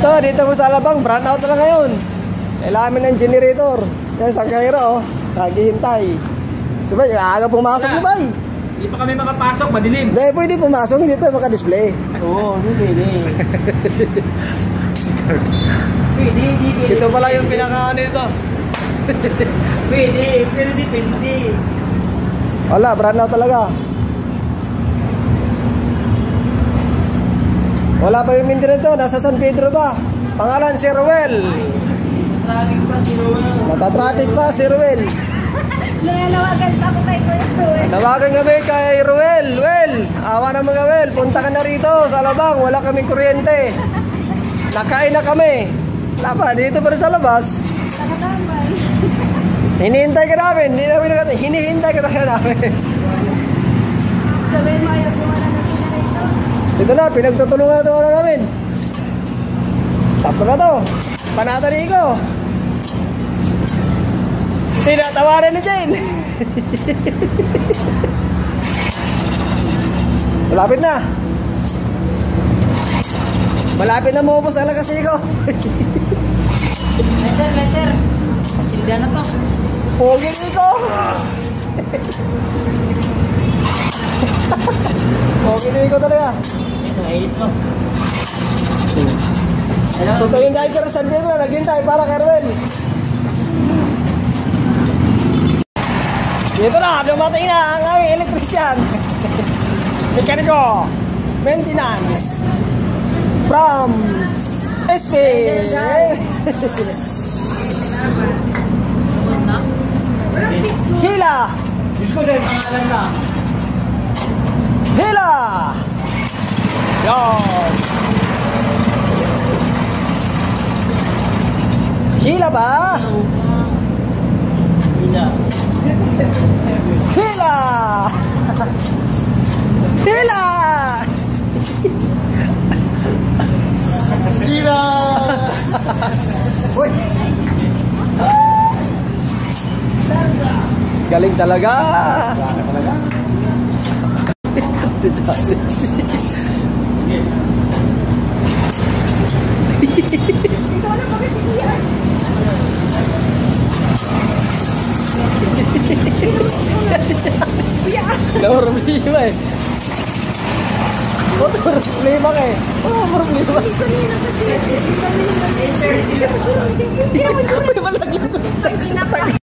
Dito mo sa Alabang, brand out na ngayon. Kailangan ng generator. Yan sa Cairo, naghihintay. Sabay, aga pumasok mo ba? Hindi pa kami makapasok, madilim. Hindi, pwede pumasok, hindi tayo maka-display. Oo, hindi pwede. Pwede. Ito pala yung pinaka-ano ito. Pwede. Wala, brand out talaga. Wala pa yung maintenance ito, nasa San Pedro ba? Pangalan si Ruel. Traffic pa si Ruel. Nata-traffic pa si Ruel. Nananawagan pa ako kay Kuya Ruel. Nawagan kami kay Ruel. Ruel, awa na mga Ruel, punta ka na rito sa Alabang, wala kaming kuryente. Nakain na kami. Wala pa, dito pa rin sa labas. Nakatambay. Hinihintay ka namin, hinihintay ka namin. Sabihin mo ayaw kung wala na generator. Dito na, pinagtutulungan ito na namin. Tapos na to. Panatali ko. Tinatawaran ni Jane. Malapit na. Malapit na maubos ang lakas ko. Letter. Silbihan na to. Pogi nito. Pogi nito talaga. Ito, edit ko. Ito yung guys sa San Pedro, naghintay para kay Ruel. Dito na, dumating na ang aming electrician. Mekaniko, maintenance from SP. Hila. Diyos ko dahil pangalan na. Hila. Yan. Hila ba? Hila. Hila. Hila. Hila. Uy. Galing talaga. Galing talaga. Ikaw na pa kasi iyan. Problema eh. Problema ka eh. Problema. Kanina kasi. Kanina kasi. Hindi naman